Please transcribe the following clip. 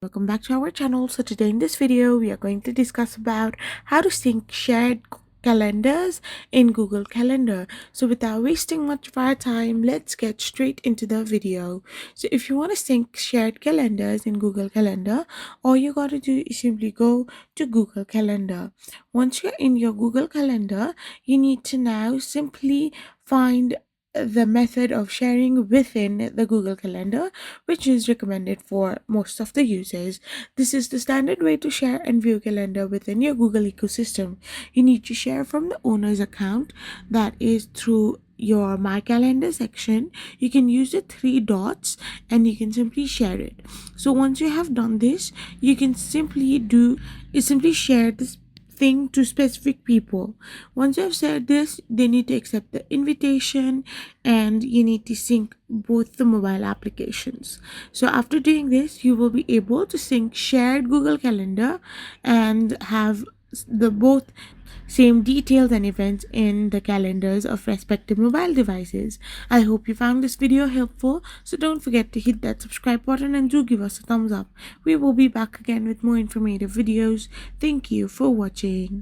Welcome back to our channel. So today in this video we are going to discuss about how to sync shared calendars in Google Calendar. So without wasting much of our time, let's get straight into the video. So if you want to sync shared calendars in Google Calendar, all you got to do is simply go to Google Calendar. Once you're in your Google Calendar, you need to now simply find the method of sharing within the Google Calendar, which is recommended for most of the users. This is the standard way to share and view calendar within your Google ecosystem. You need to share from the owner's account, that is through your My Calendar section. You can use the three dots and you can simply share it. So once you have done this, you can simply share this thing to specific people. Once you have said this, they need to accept the invitation and you need to sync both the mobile applications. So after doing this, you will be able to sync shared Google Calendar and have the both same details and events in the calendars of respective mobile devices. I hope you found this video helpful, so don't forget to hit that subscribe button and do give us a thumbs up. We will be back again with more informative videos. Thank you for watching.